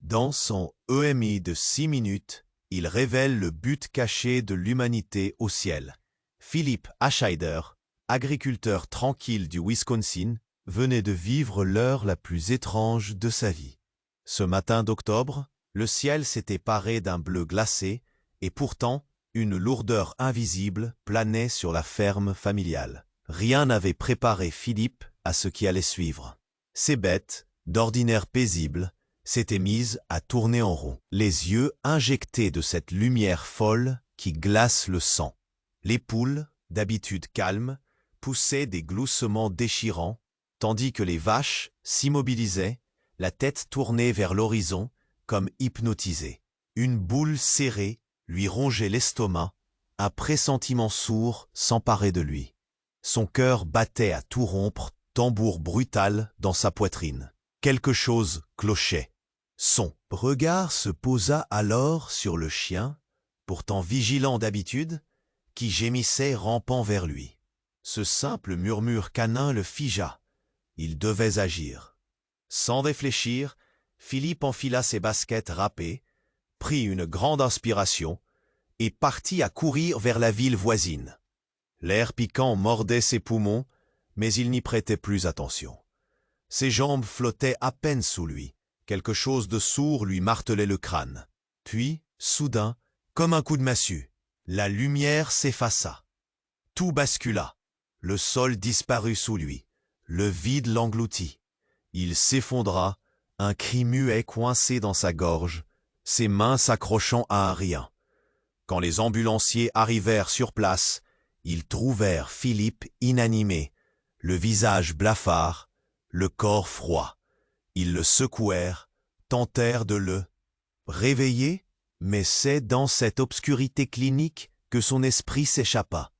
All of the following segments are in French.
Dans son EMI de 6 minutes, il révèle le but caché de l'humanité au ciel. Philippe Ascheider, agriculteur tranquille du Wisconsin, venait de vivre l'heure la plus étrange de sa vie. Ce matin d'octobre, le ciel s'était paré d'un bleu glacé, et pourtant, une lourdeur invisible planait sur la ferme familiale. Rien n'avait préparé Philippe à ce qui allait suivre. Ces bêtes, d'ordinaire paisibles, s'étaient mises à tourner en rond, les yeux injectés de cette lumière folle qui glace le sang. Les poules, d'habitude calmes, poussaient des gloussements déchirants, tandis que les vaches s'immobilisaient, la tête tournée vers l'horizon, comme hypnotisées. Une boule serrée lui rongeait l'estomac, un pressentiment sourd s'emparait de lui. Son cœur battait à tout rompre, tambour brutal dans sa poitrine. Quelque chose clochait. Son regard se posa alors sur le chien, pourtant vigilant d'habitude, qui gémissait rampant vers lui. Ce simple murmure canin le figea. Il devait agir. Sans réfléchir, Philippe enfila ses baskets râpées, prit une grande inspiration et partit à courir vers la ville voisine. L'air piquant mordait ses poumons, mais il n'y prêtait plus attention. Ses jambes flottaient à peine sous lui. Quelque chose de sourd lui martelait le crâne. Puis, soudain, comme un coup de massue, la lumière s'effaça. Tout bascula. Le sol disparut sous lui. Le vide l'engloutit. Il s'effondra, un cri muet coincé dans sa gorge, ses mains s'accrochant à un rien. Quand les ambulanciers arrivèrent sur place, ils trouvèrent Philippe inanimé, le visage blafard, le corps froid. Ils le secouèrent, tentèrent de le réveiller, mais c'est dans cette obscurité clinique que son esprit s'échappa.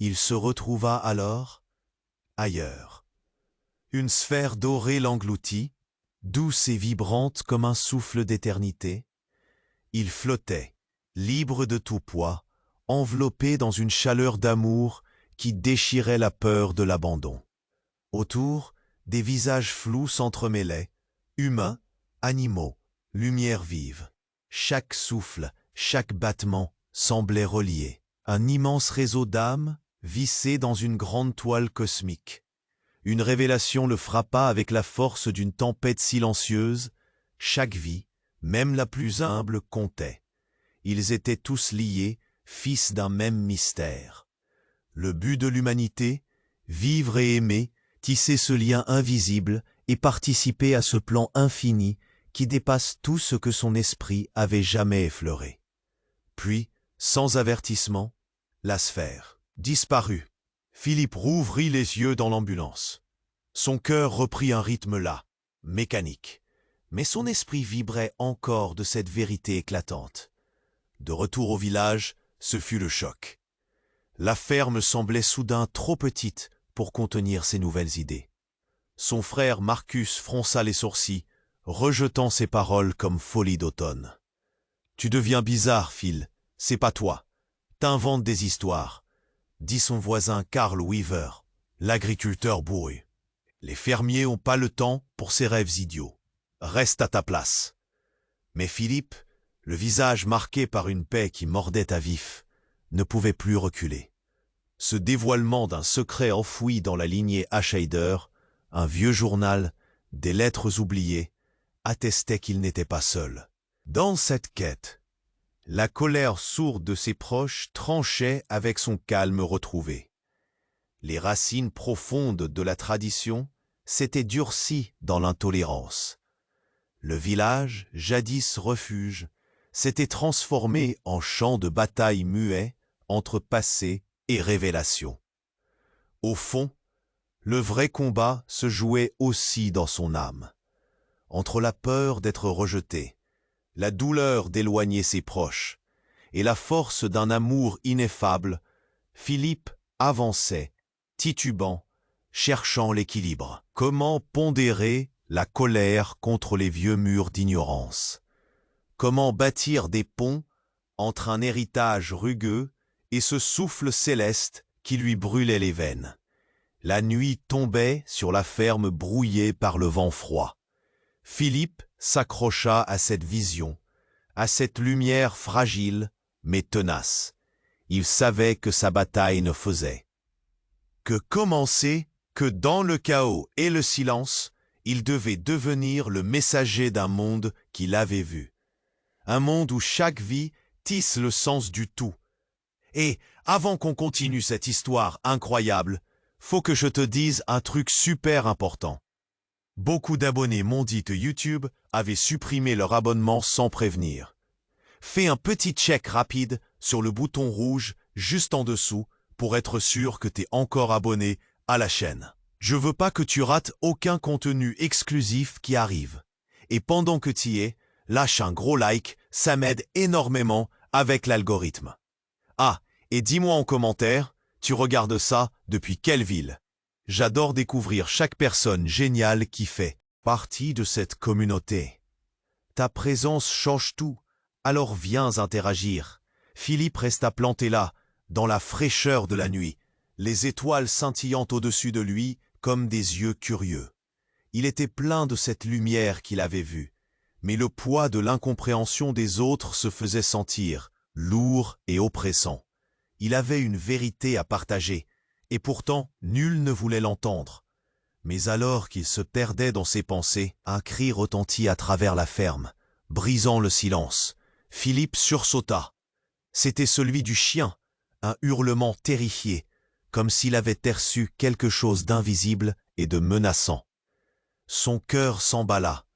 Il se retrouva alors ailleurs. Une sphère dorée l'engloutit, douce et vibrante comme un souffle d'éternité. Il flottait, libre de tout poids, enveloppé dans une chaleur d'amour qui déchirait la peur de l'abandon. Autour, des visages flous s'entremêlaient, humains, animaux, lumière vive. Chaque souffle, chaque battement semblait relié. Un immense réseau d'âmes vissé dans une grande toile cosmique. Une révélation le frappa avec la force d'une tempête silencieuse. Chaque vie, même la plus humble, comptait. Ils étaient tous liés, fils d'un même mystère. Le but de l'humanité, vivre et aimer, tisser ce lien invisible et participer à ce plan infini qui dépasse tout ce que son esprit avait jamais effleuré. Puis, sans avertissement, la sphère disparut. Philippe rouvrit les yeux dans l'ambulance. Son cœur reprit un rythme las, mécanique, mais son esprit vibrait encore de cette vérité éclatante. De retour au village, ce fut le choc. La ferme semblait soudain trop petite pour contenir ses nouvelles idées. Son frère Marcus fronça les sourcils, rejetant ses paroles comme folie d'automne. « Tu deviens bizarre, Phil, c'est pas toi. T'inventes des histoires, » dit son voisin Carl Weaver, l'agriculteur bourru. « Les fermiers n'ont pas le temps pour ces rêves idiots. Reste à ta place. » Mais Philippe, le visage marqué par une paix qui mordait à vif, ne pouvait plus reculer. Ce dévoilement d'un secret enfoui dans la lignée Ascheider, un vieux journal, des lettres oubliées, attestait qu'il n'était pas seul. Dans cette quête, la colère sourde de ses proches tranchait avec son calme retrouvé. Les racines profondes de la tradition s'étaient durcies dans l'intolérance. Le village, jadis refuge, s'était transformé en champ de bataille muet entre passé et révélation. Au fond, le vrai combat se jouait aussi dans son âme. Entre la peur d'être rejeté, la douleur d'éloigner ses proches et la force d'un amour ineffable, Philippe avançait, titubant, cherchant l'équilibre. Comment pondérer la colère contre les vieux murs d'ignorance? Comment bâtir des ponts entre un héritage rugueux et ce souffle céleste qui lui brûlait les veines? La nuit tombait sur la ferme brouillée par le vent froid. Philippe s'accrocha à cette vision, à cette lumière fragile mais tenace. Il savait que sa bataille ne faisait que commencer, que dans le chaos et le silence, il devait devenir le messager d'un monde qu'il avait vu. Un monde où chaque vie tisse le sens du tout. Et, avant qu'on continue cette histoire incroyable, faut que je te dise un truc super important. Beaucoup d'abonnés m'ont dit que YouTube avait supprimé leur abonnement sans prévenir. Fais un petit check rapide sur le bouton rouge juste en dessous pour être sûr que tu es encore abonné à la chaîne. Je veux pas que tu rates aucun contenu exclusif qui arrive. Et pendant que tu y es, lâche un gros like, ça m'aide énormément avec l'algorithme. Ah, et dis-moi en commentaire, tu regardes ça depuis quelle ville? J'adore découvrir chaque personne géniale qui fait partie de cette communauté. Ta présence change tout, alors viens interagir. Philippe resta planté là, dans la fraîcheur de la nuit, les étoiles scintillant au-dessus de lui comme des yeux curieux. Il était plein de cette lumière qu'il avait vue, mais le poids de l'incompréhension des autres se faisait sentir, lourd et oppressant. Il avait une vérité à partager, et pourtant nul ne voulait l'entendre. Mais alors qu'il se perdait dans ses pensées, un cri retentit à travers la ferme, brisant le silence. Philippe sursauta. C'était celui du chien, un hurlement terrifié, comme s'il avait perçu quelque chose d'invisible et de menaçant. Son cœur s'emballa.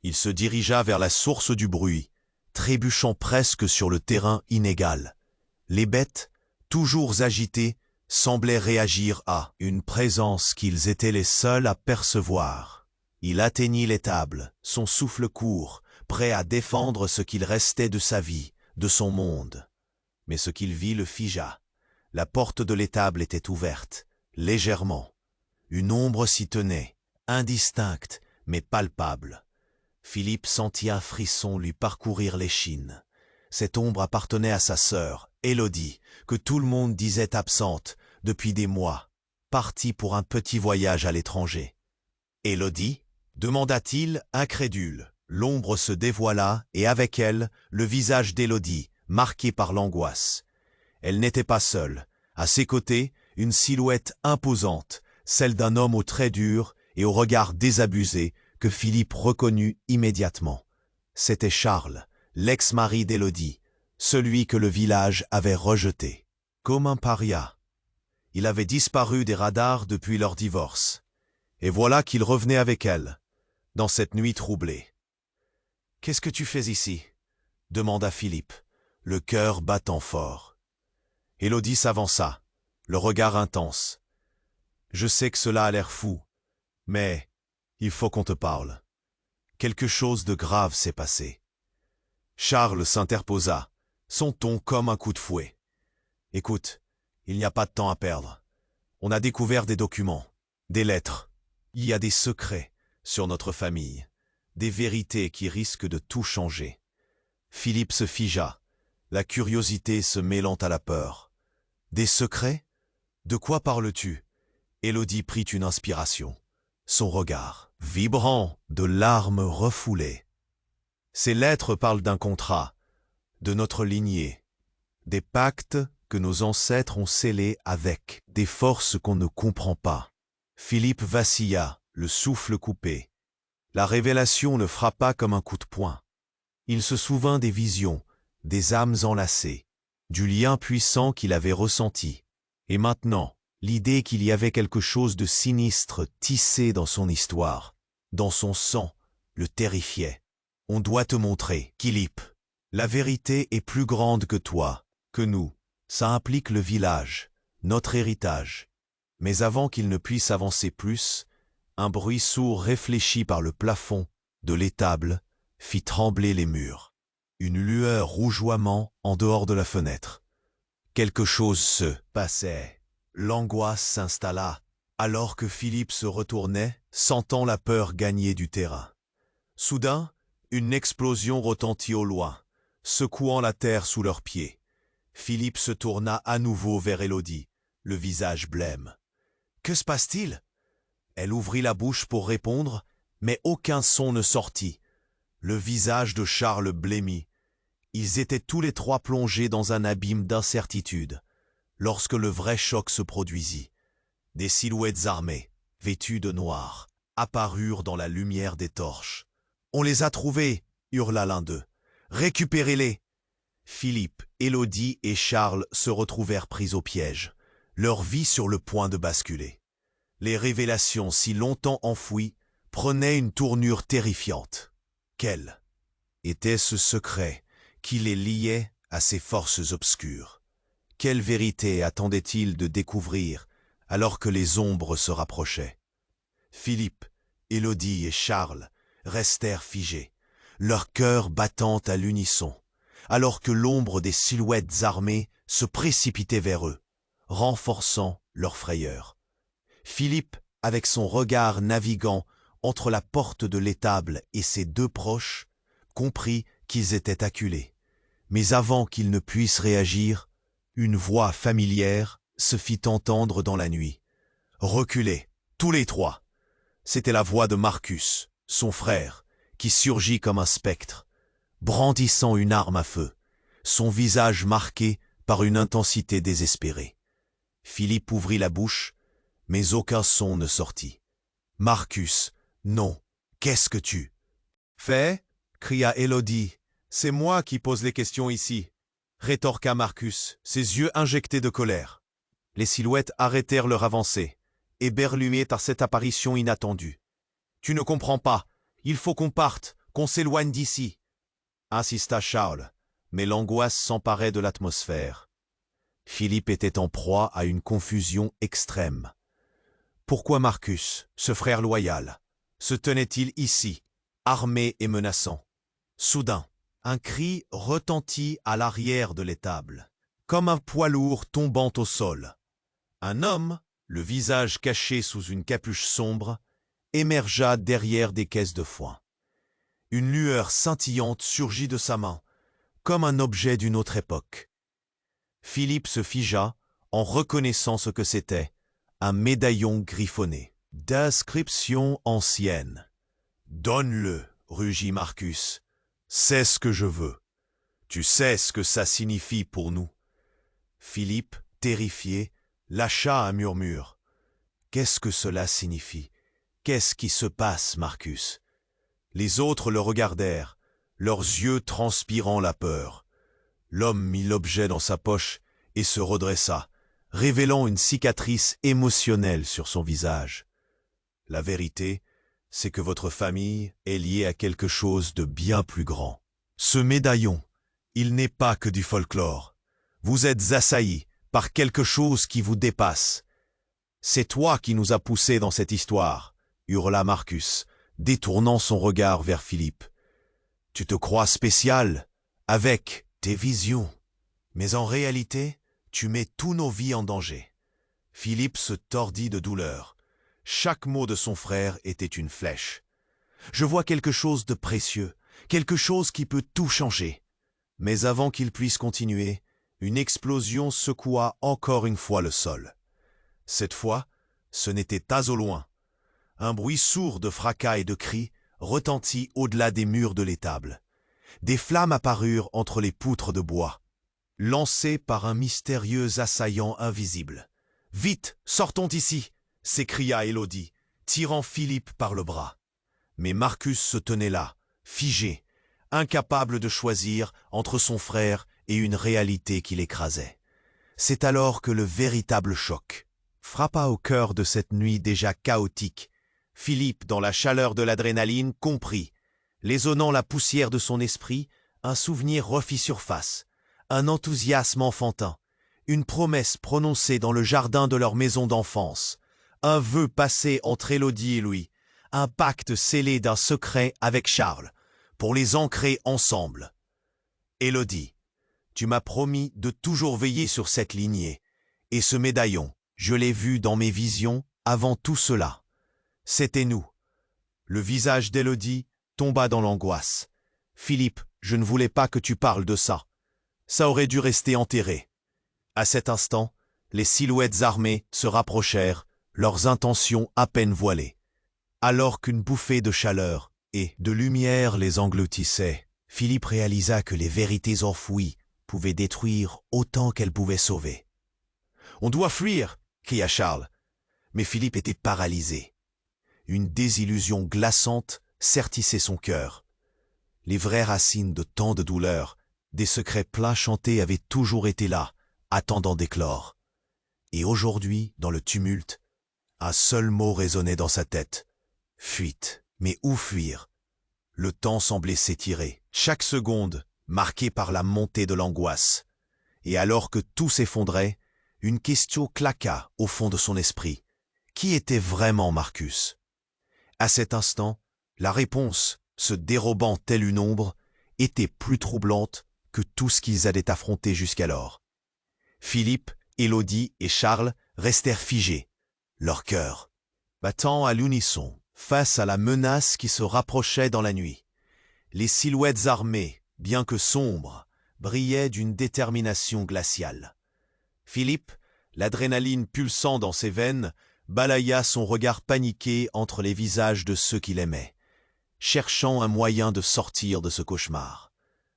Il se dirigea vers la source du bruit, trébuchant presque sur le terrain inégal. Les bêtes, toujours agitées, semblaient réagir à une présence qu'ils étaient les seuls à percevoir. Il atteignit l'étable, son souffle court, prêt à défendre ce qu'il restait de sa vie, de son monde. Mais ce qu'il vit le figea. La porte de l'étable était ouverte, légèrement. Une ombre s'y tenait, indistincte, mais palpable. Philippe sentit un frisson lui parcourir l'échine. Cette ombre appartenait à sa sœur, Élodie, que tout le monde disait absente depuis des mois, partie pour un petit voyage à l'étranger. « Élodie » demanda-t-il, incrédule. L'ombre se dévoila et avec elle, le visage d'Élodie, marqué par l'angoisse. Elle n'était pas seule. À ses côtés, une silhouette imposante, celle d'un homme aux traits durs et au regard désabusé que Philippe reconnut immédiatement. C'était Charles, l'ex-mari d'Élodie, celui que le village avait rejeté. Comme un paria. Il avait disparu des radars depuis leur divorce. Et voilà qu'il revenait avec elle, dans cette nuit troublée. « Qu'est-ce que tu fais ici » demanda Philippe, le cœur battant fort. Élodie s'avança, le regard intense. « Je sais que cela a l'air fou, mais il faut qu'on te parle. Quelque chose de grave s'est passé. » Charles s'interposa, son ton comme un coup de fouet. « Écoute, il n'y a pas de temps à perdre. On a découvert des documents, des lettres. Il y a des secrets sur notre famille, des vérités qui risquent de tout changer. » Philippe se figea, la curiosité se mêlant à la peur. « Des secrets? De quoi parles-tu » Élodie prit une inspiration. Son regard, vibrant de larmes refoulées. Ces lettres parlent d'un contrat, de notre lignée, des pactes que nos ancêtres ont scellés avec des forces qu'on ne comprend pas. Philippe vacilla, le souffle coupé. La révélation le frappa comme un coup de poing. Il se souvint des visions, des âmes enlacées, du lien puissant qu'il avait ressenti. Et maintenant, l'idée qu'il y avait quelque chose de sinistre tissé dans son histoire, dans son sang, le terrifiait. « On doit te montrer, Philippe. La vérité est plus grande que toi, que nous. Ça implique le village, notre héritage. » Mais avant qu'il ne puisse avancer plus, un bruit sourd réfléchi par le plafond de l'étable fit trembler les murs. Une lueur rougeoiement en dehors de la fenêtre. Quelque chose se passait. L'angoisse s'installa, alors que Philippe se retournait, sentant la peur gagner du terrain. Soudain, une explosion retentit au loin, secouant la terre sous leurs pieds. Philippe se tourna à nouveau vers Élodie, le visage blême. « Que se passe-t-il » Elle ouvrit la bouche pour répondre, mais aucun son ne sortit. Le visage de Charles blêmit. Ils étaient tous les trois plongés dans un abîme d'incertitude, lorsque le vrai choc se produisit. Des silhouettes armées, vêtues de noir, apparurent dans la lumière des torches. « On les a trouvés !» hurla l'un d'eux. « Récupérez-les !» Philippe, Élodie et Charles se retrouvèrent pris au piège, leur vie sur le point de basculer. Les révélations si longtemps enfouies prenaient une tournure terrifiante. Quel était ce secret qui les liait à ces forces obscures? Quelle vérité attendaient-ils de découvrir alors que les ombres se rapprochaient? Philippe, Élodie et Charles restèrent figés, leur cœur battant à l'unisson, alors que l'ombre des silhouettes armées se précipitait vers eux, renforçant leur frayeur. Philippe, avec son regard naviguant entre la porte de l'étable et ses deux proches, comprit qu'ils étaient acculés. Mais avant qu'ils ne puissent réagir, une voix familière se fit entendre dans la nuit. « Reculez, tous les trois !» C'était la voix de Marcus, son frère, qui surgit comme un spectre, brandissant une arme à feu, son visage marqué par une intensité désespérée. Philippe ouvrit la bouche, mais aucun son ne sortit. « Marcus, non, qu'est-ce que tu fais ?» cria Élodie. « C'est moi qui pose les questions ici », rétorqua Marcus, ses yeux injectés de colère. Les silhouettes arrêtèrent leur avancée, éberluées par cette apparition inattendue. « Tu ne comprends pas, il faut qu'on parte, qu'on s'éloigne d'ici », insista Charles, mais l'angoisse s'emparait de l'atmosphère. Philippe était en proie à une confusion extrême. Pourquoi Marcus, ce frère loyal, se tenait-il ici, armé et menaçant? Soudain, un cri retentit à l'arrière de l'étable, comme un poids lourd tombant au sol. Un homme, le visage caché sous une capuche sombre, émergea derrière des caisses de foin. Une lueur scintillante surgit de sa main, comme un objet d'une autre époque. Philippe se figea en reconnaissant ce que c'était, un médaillon griffonné, d'inscription ancienne. « Donne-le, rugit Marcus. C'est ce que je veux. Tu sais ce que ça signifie pour nous. » Philippe, terrifié, lâcha un murmure. « Qu'est-ce que cela signifie? Qu'est-ce qui se passe, Marcus ?» Les autres le regardèrent, leurs yeux transpirant la peur. L'homme mit l'objet dans sa poche et se redressa, révélant une cicatrice émotionnelle sur son visage. « La vérité, c'est que votre famille est liée à quelque chose de bien plus grand. Ce médaillon, il n'est pas que du folklore. Vous êtes assaillis par quelque chose qui vous dépasse. C'est toi qui nous as poussés dans cette histoire, » hurla Marcus, détournant son regard vers Philippe. « Tu te crois spécial, avec tes visions. Mais en réalité, tu mets tous nos vies en danger. » Philippe se tordit de douleur. Chaque mot de son frère était une flèche. « Je vois quelque chose de précieux, quelque chose qui peut tout changer. » Mais avant qu'il puisse continuer, une explosion secoua encore une fois le sol. Cette fois, ce n'était pas au loin. Un bruit sourd de fracas et de cris retentit au-delà des murs de l'étable. Des flammes apparurent entre les poutres de bois, lancées par un mystérieux assaillant invisible. « Vite, sortons d'ici !» s'écria Élodie, tirant Philippe par le bras. Mais Marcus se tenait là, figé, incapable de choisir entre son frère et une réalité qui l'écrasait. C'est alors que le véritable choc frappa au cœur de cette nuit déjà chaotique. Philippe, dans la chaleur de l'adrénaline, comprit. Lésonnant la poussière de son esprit, un souvenir refit surface, un enthousiasme enfantin, une promesse prononcée dans le jardin de leur maison d'enfance, un vœu passé entre Élodie et lui, un pacte scellé d'un secret avec Charles, pour les ancrer ensemble. « Élodie, tu m'as promis de toujours veiller sur cette lignée, et ce médaillon, je l'ai vu dans mes visions avant tout cela. C'était nous. » Le visage d'Élodie tomba dans l'angoisse. « Philippe, je ne voulais pas que tu parles de ça. Ça aurait dû rester enterré. » À cet instant, les silhouettes armées se rapprochèrent, leurs intentions à peine voilées. Alors qu'une bouffée de chaleur et de lumière les engloutissait. Philippe réalisa que les vérités enfouies pouvaient détruire autant qu'elles pouvaient sauver. « On doit fuir !» cria Charles. Mais Philippe était paralysé. Une désillusion glaçante sertissait son cœur. Les vraies racines de tant de douleurs, des secrets pleins chantés avaient toujours été là, attendant d'éclore. Et aujourd'hui, dans le tumulte, un seul mot résonnait dans sa tête. Fuite. Mais où fuir? Le temps semblait s'étirer, chaque seconde marquée par la montée de l'angoisse. Et alors que tout s'effondrait, une question claqua au fond de son esprit. Qui était vraiment Marcus? À cet instant, la réponse, se dérobant telle une ombre, était plus troublante que tout ce qu'ils allaient affronter jusqu'alors. Philippe, Élodie et Charles restèrent figés, leur cœur battant à l'unisson face à la menace qui se rapprochait dans la nuit. Les silhouettes armées, bien que sombres, brillaient d'une détermination glaciale. Philippe, l'adrénaline pulsant dans ses veines, balaya son regard paniqué entre les visages de ceux qu'il aimait, cherchant un moyen de sortir de ce cauchemar.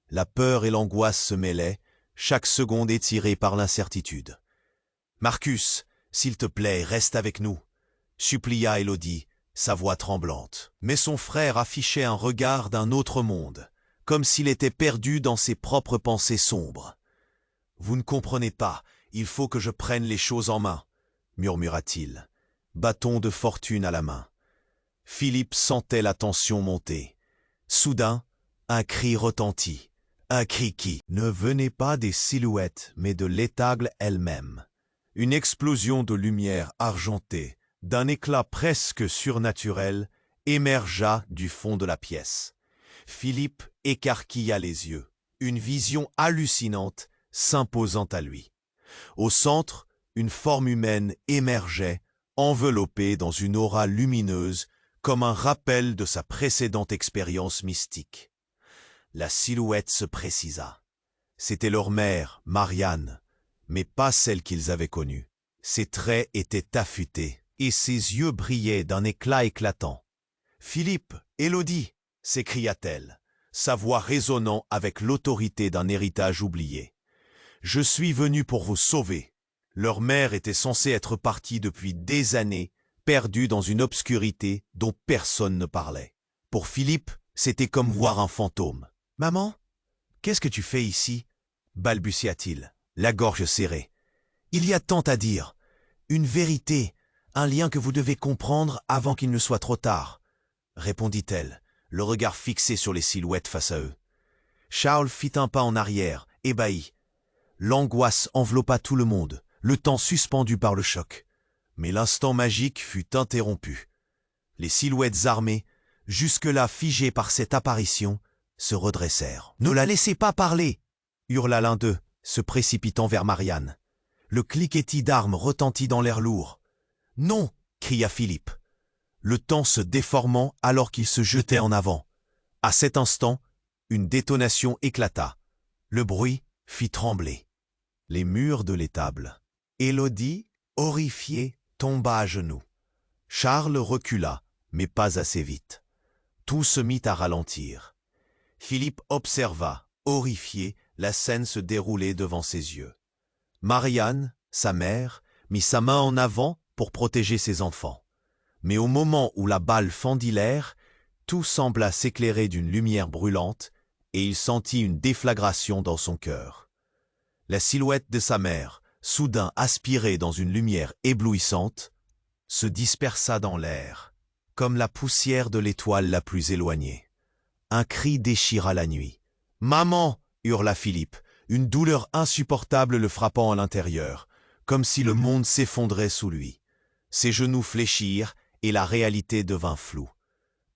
La peur et l'angoisse se mêlaient, chaque seconde étirée par l'incertitude. « Marcus, s'il te plaît, reste avec nous », supplia Élodie, sa voix tremblante. Mais son frère affichait un regard d'un autre monde, comme s'il était perdu dans ses propres pensées sombres. « Vous ne comprenez pas, il faut que je prenne les choses en main », murmura-t-il, bâton de fortune à la main. Philippe sentait la tension monter. Soudain, un cri retentit, un cri qui ne venait pas des silhouettes, mais de l'étable elle-même. Une explosion de lumière argentée, d'un éclat presque surnaturel, émergea du fond de la pièce. Philippe écarquilla les yeux, une vision hallucinante s'imposant à lui. Au centre, une forme humaine émergeait, enveloppée dans une aura lumineuse, comme un rappel de sa précédente expérience mystique. La silhouette se précisa. C'était leur mère, Marianne, mais pas celle qu'ils avaient connue. Ses traits étaient affûtés, et ses yeux brillaient d'un éclat éclatant. « Philippe, Élodie !» s'écria-t-elle, sa voix résonnant avec l'autorité d'un héritage oublié. « Je suis venu pour vous sauver. » Leur mère était censée être partie depuis des années, perdue dans une obscurité dont personne ne parlait. Pour Philippe, c'était comme voir un fantôme. « Maman, qu'est-ce que tu fais ici ?» balbutia-t-il, la gorge serrée. « Il y a tant à dire, une vérité, un lien que vous devez comprendre avant qu'il ne soit trop tard, » répondit-elle, le regard fixé sur les silhouettes face à eux. Charles fit un pas en arrière, ébahi. L'angoisse enveloppa tout le monde, le temps suspendu par le choc. Mais l'instant magique fut interrompu. Les silhouettes armées, jusque-là figées par cette apparition, se redressèrent. « Ne la laissez pas parler !» hurla l'un d'eux, se précipitant vers Marianne. Le cliquetis d'armes retentit dans l'air lourd. « Non !» cria Philippe, le temps se déformant alors qu'il se jetait en avant. À cet instant, une détonation éclata. Le bruit fit trembler les murs de l'étable. Élodie, horrifiée, tomba à genoux. Charles recula, mais pas assez vite. Tout se mit à ralentir. Philippe observa, horrifié, la scène se dérouler devant ses yeux. Marianne, sa mère, mit sa main en avant pour protéger ses enfants. Mais au moment où la balle fendit l'air, tout sembla s'éclairer d'une lumière brûlante et il sentit une déflagration dans son cœur. La silhouette de sa mère, soudain aspirée dans une lumière éblouissante, se dispersa dans l'air, comme la poussière de l'étoile la plus éloignée. Un cri déchira la nuit. « Maman !» hurla Philippe, une douleur insupportable le frappant à l'intérieur, comme si le monde s'effondrait sous lui. Ses genoux fléchirent et la réalité devint floue.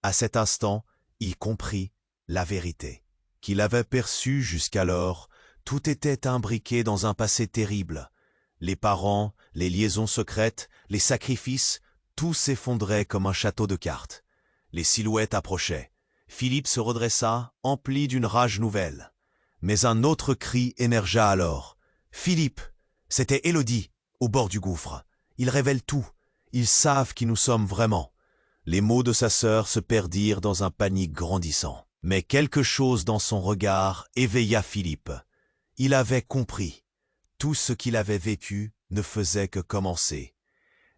À cet instant, il comprit la vérité. Qu'il avait perçue jusqu'alors, tout était imbriqué dans un passé terrible. Les parents, les liaisons secrètes, les sacrifices, tout s'effondrait comme un château de cartes. Les silhouettes approchaient. Philippe se redressa, empli d'une rage nouvelle. Mais un autre cri émergea alors. « Philippe !» C'était Élodie, au bord du gouffre. « Ils révèlent tout. Ils savent qui nous sommes vraiment. Les mots de sa sœur se perdirent dans un panique grandissant. Mais quelque chose dans son regard éveilla Philippe. Il avait compris. Tout ce qu'il avait vécu ne faisait que commencer.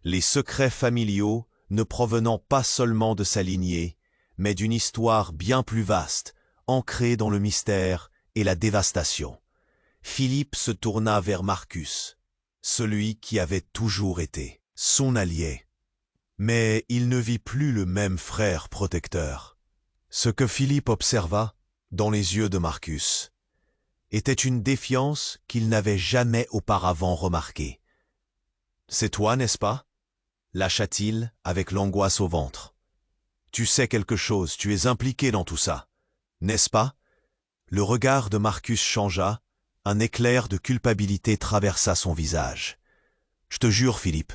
Les secrets familiaux ne provenant pas seulement de sa lignée, mais d'une histoire bien plus vaste, ancrée dans le mystère et la dévastation. Philippe se tourna vers Marcus, celui qui avait toujours été son allié. Mais il ne vit plus le même frère protecteur. Ce que Philippe observa, dans les yeux de Marcus, était une défiance qu'il n'avait jamais auparavant remarquée. « C'est toi, n'est-ce pas ?» lâcha-t-il avec l'angoisse au ventre. « Tu sais quelque chose, tu es impliqué dans tout ça, n'est-ce pas ?» Le regard de Marcus changea, un éclair de culpabilité traversa son visage. « Je te jure, Philippe,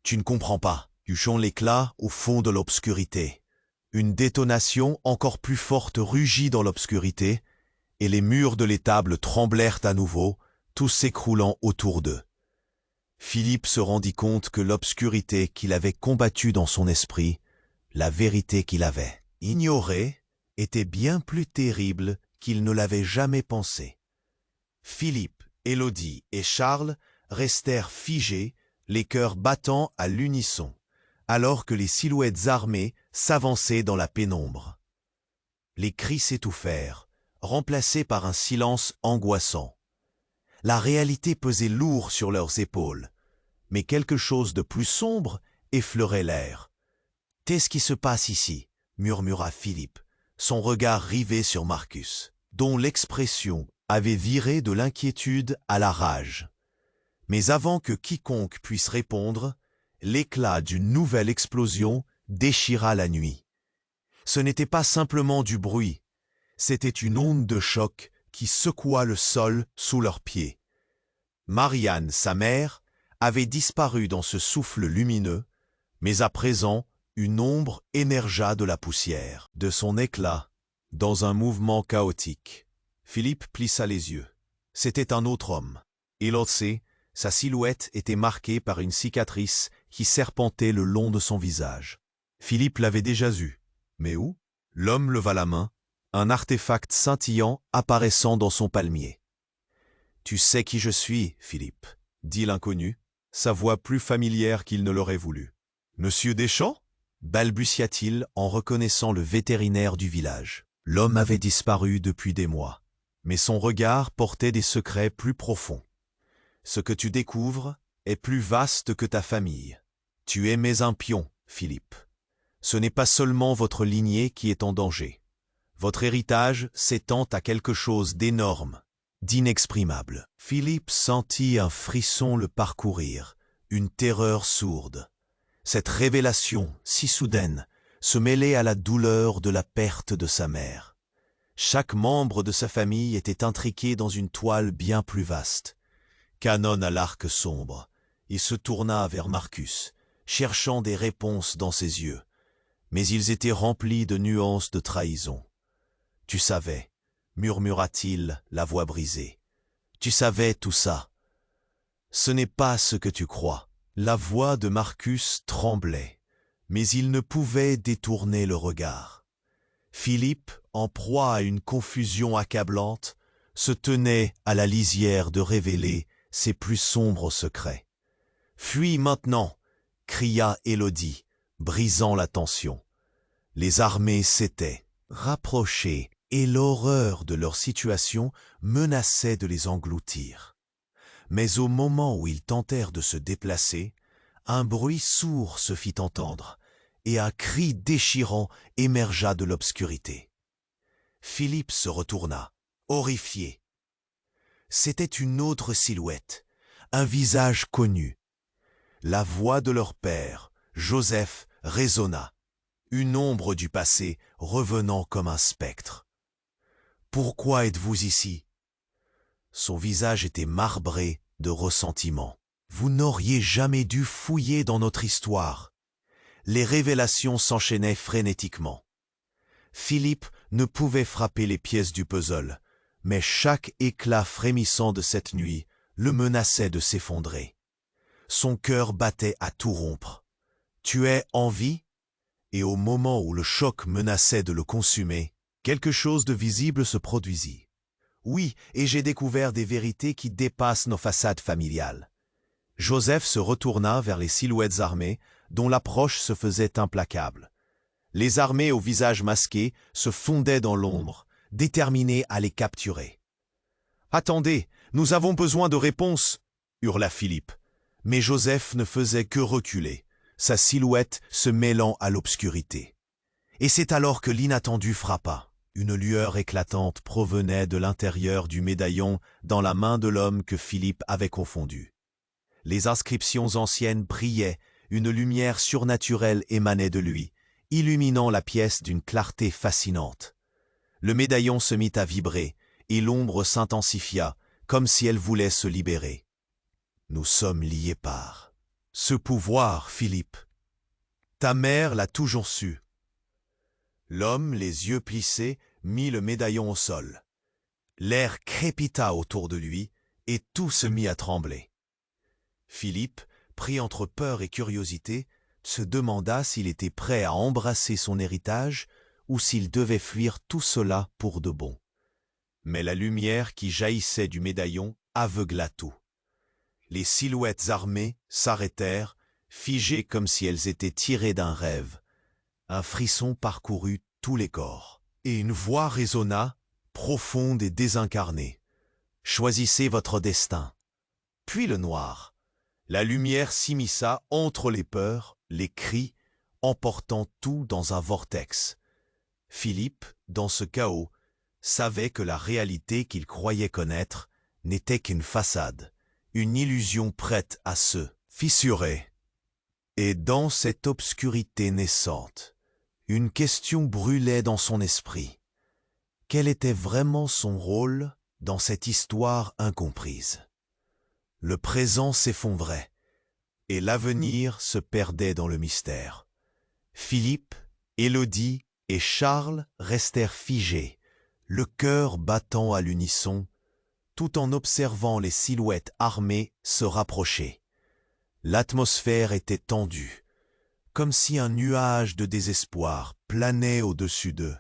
tu ne comprends pas. » Eut l'éclat au fond de l'obscurité. Une détonation encore plus forte rugit dans l'obscurité, et les murs de l'étable tremblèrent à nouveau, tous s'écroulant autour d'eux. Philippe se rendit compte que l'obscurité qu'il avait combattue dans son esprit, la vérité qu'il avait ignorée, était bien plus terrible qu'il ne l'avait jamais pensé. Philippe, Élodie et Charles restèrent figés, les cœurs battant à l'unisson, alors que les silhouettes armées s'avançaient dans la pénombre. Les cris s'étouffèrent, remplacés par un silence angoissant. La réalité pesait lourd sur leurs épaules, mais quelque chose de plus sombre effleurait l'air. « Qu'est-ce qui se passe ici ?» murmura Philippe, son regard rivé sur Marcus, dont l'expression avait viré de l'inquiétude à la rage. Mais avant que quiconque puisse répondre, l'éclat d'une nouvelle explosion déchira la nuit. Ce n'était pas simplement du bruit, c'était une onde de choc qui secoua le sol sous leurs pieds. Marianne, sa mère, avait disparu dans ce souffle lumineux, mais à présent, une ombre émergea de la poussière. De son éclat, dans un mouvement chaotique, Philippe plissa les yeux. C'était un autre homme. Élancé, sa silhouette était marquée par une cicatrice qui serpentait le long de son visage. Philippe l'avait déjà vu. Mais où? L'homme leva la main, un artefact scintillant apparaissant dans son palmier. « Tu sais qui je suis, Philippe » dit l'inconnu, sa voix plus familière qu'il ne l'aurait voulu. « Monsieur Deschamps » balbutia-t-il en reconnaissant le vétérinaire du village. L'homme avait disparu depuis des mois, mais son regard portait des secrets plus profonds. « Ce que tu découvres est plus vaste que ta famille. Tu es mais un pion, Philippe. Ce n'est pas seulement votre lignée qui est en danger. Votre héritage s'étend à quelque chose d'énorme, d'inexprimable. » Philippe sentit un frisson le parcourir, une terreur sourde. Cette révélation, si soudaine, se mêlait à la douleur de la perte de sa mère. Chaque membre de sa famille était intriqué dans une toile bien plus vaste. Canon à l'arc sombre, il se tourna vers Marcus, cherchant des réponses dans ses yeux. Mais ils étaient remplis de nuances de trahison. « Tu savais, » murmura-t-il, la voix brisée. « Tu savais tout ça. Ce n'est pas ce que tu crois. » La voix de Marcus tremblait, mais il ne pouvait détourner le regard. Philippe, en proie à une confusion accablante, se tenait à la lisière de révéler ses plus sombres secrets. « Fuis maintenant !» cria Élodie, brisant la tension. Les armées s'étaient rapprochées et l'horreur de leur situation menaçait de les engloutir. Mais au moment où ils tentèrent de se déplacer, un bruit sourd se fit entendre et un cri déchirant émergea de l'obscurité. Philippe se retourna, horrifié. C'était une autre silhouette, un visage connu. La voix de leur père, Joseph, résonna, une ombre du passé revenant comme un spectre. « Pourquoi êtes-vous ici ?» Son visage était marbré de ressentiment. « Vous n'auriez jamais dû fouiller dans notre histoire. » Les révélations s'enchaînaient frénétiquement. Philippe ne pouvait frapper les pièces du puzzle, mais chaque éclat frémissant de cette nuit le menaçait de s'effondrer. Son cœur battait à tout rompre. « Tu es en vie ?» Et au moment où le choc menaçait de le consumer, quelque chose de visible se produisit. Oui, et j'ai découvert des vérités qui dépassent nos façades familiales. Joseph se retourna vers les silhouettes armées, dont l'approche se faisait implacable. Les armées au visage masqué se fondaient dans l'ombre, déterminées à les capturer. « Attendez, nous avons besoin de réponses !» hurla Philippe. Mais Joseph ne faisait que reculer, sa silhouette se mêlant à l'obscurité. Et c'est alors que l'inattendu frappa. Une lueur éclatante provenait de l'intérieur du médaillon dans la main de l'homme que Philippe avait confondu. Les inscriptions anciennes brillaient, une lumière surnaturelle émanait de lui, illuminant la pièce d'une clarté fascinante. Le médaillon se mit à vibrer, et l'ombre s'intensifia, comme si elle voulait se libérer. Nous sommes liés par ce pouvoir, Philippe. Ta mère l'a toujours su. L'homme, les yeux plissés, mit le médaillon au sol. L'air crépita autour de lui, et tout se mit à trembler. Philippe, pris entre peur et curiosité, se demanda s'il était prêt à embrasser son héritage ou s'il devait fuir tout cela pour de bon. Mais la lumière qui jaillissait du médaillon aveugla tout. Les silhouettes armées s'arrêtèrent, figées comme si elles étaient tirées d'un rêve. Un frisson parcourut tous les corps, et une voix résonna, profonde et désincarnée. « Choisissez votre destin. » Puis le noir. La lumière s'immisça entre les peurs, les cris, emportant tout dans un vortex. Philippe, dans ce chaos, savait que la réalité qu'il croyait connaître n'était qu'une façade, une illusion prête à se fissurer. Et dans cette obscurité naissante, une question brûlait dans son esprit. Quel était vraiment son rôle dans cette histoire incomprise? Le présent s'effondrait, et l'avenir se perdait dans le mystère. Philippe, Élodie et Charles restèrent figés, le cœur battant à l'unisson, tout en observant les silhouettes armées se rapprocher. L'atmosphère était tendue, comme si un nuage de désespoir planait au-dessus d'eux.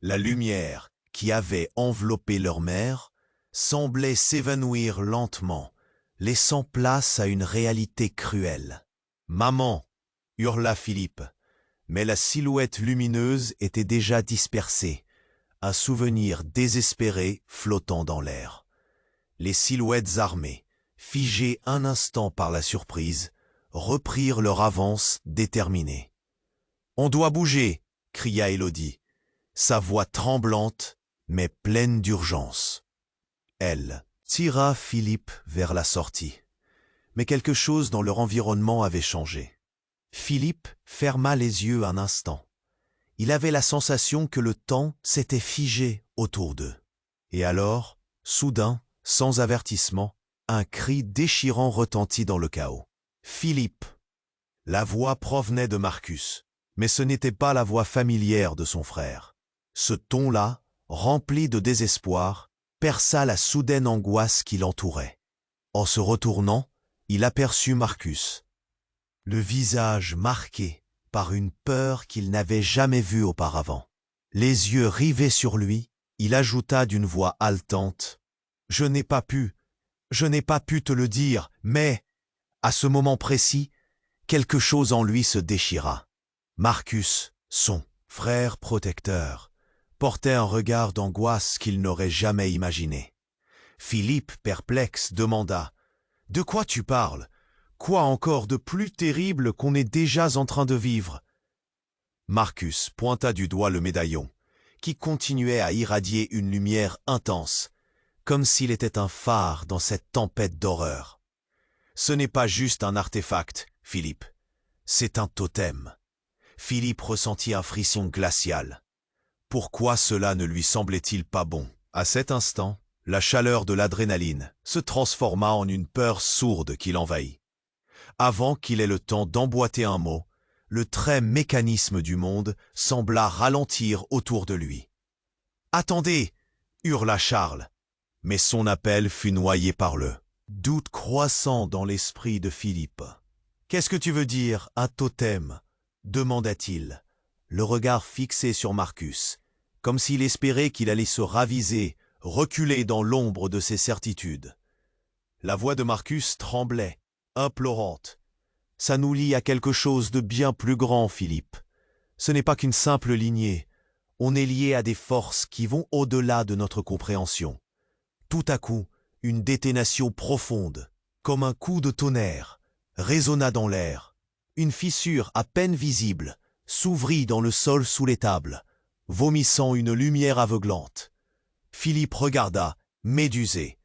La lumière qui avait enveloppé leur mère semblait s'évanouir lentement, laissant place à une réalité cruelle. « Maman !» hurla Philippe, mais la silhouette lumineuse était déjà dispersée, un souvenir désespéré flottant dans l'air. Les silhouettes armées, figées un instant par la surprise, reprirent leur avance déterminée. « On doit bouger !» cria Élodie, sa voix tremblante mais pleine d'urgence. Elle tira Philippe vers la sortie. Mais quelque chose dans leur environnement avait changé. Philippe ferma les yeux un instant. Il avait la sensation que le temps s'était figé autour d'eux. Et alors, soudain, sans avertissement, un cri déchirant retentit dans le chaos. « Philippe !» La voix provenait de Marcus, mais ce n'était pas la voix familière de son frère. Ce ton-là, rempli de désespoir, perça la soudaine angoisse qui l'entourait. En se retournant, il aperçut Marcus, le visage marqué par une peur qu'il n'avait jamais vue auparavant. Les yeux rivés sur lui, il ajouta d'une voix haletante « Je n'ai pas pu te le dire, mais, à ce moment précis, quelque chose en lui se déchira. » Marcus, son frère protecteur, portait un regard d'angoisse qu'il n'aurait jamais imaginé. Philippe, perplexe, demanda « De quoi tu parles? Quoi encore de plus terrible qu'on est déjà en train de vivre ?» Marcus pointa du doigt le médaillon, qui continuait à irradier une lumière intense, comme s'il était un phare dans cette tempête d'horreur. « Ce n'est pas juste un artefact, Philippe. C'est un totem. » Philippe ressentit un frisson glacial. Pourquoi cela ne lui semblait-il pas bon? À cet instant, la chaleur de l'adrénaline se transforma en une peur sourde qui l'envahit. Avant qu'il ait le temps d'emboîter un mot, le très mécanisme du monde sembla ralentir autour de lui. « Attendez !» hurla Charles, mais son appel fut noyé par le doute croissant dans l'esprit de Philippe. « Qu'est-ce que tu veux dire, un totem ?» demanda-t-il, le regard fixé sur Marcus, comme s'il espérait qu'il allait se raviser, reculer dans l'ombre de ses certitudes. La voix de Marcus tremblait, implorante. « Ça nous lie à quelque chose de bien plus grand, Philippe. Ce n'est pas qu'une simple lignée. On est lié à des forces qui vont au-delà de notre compréhension. » Tout à coup, une détonation profonde, comme un coup de tonnerre, résonna dans l'air. Une fissure à peine visible s'ouvrit dans le sol sous les tables, vomissant une lumière aveuglante. Philippe regarda, médusé.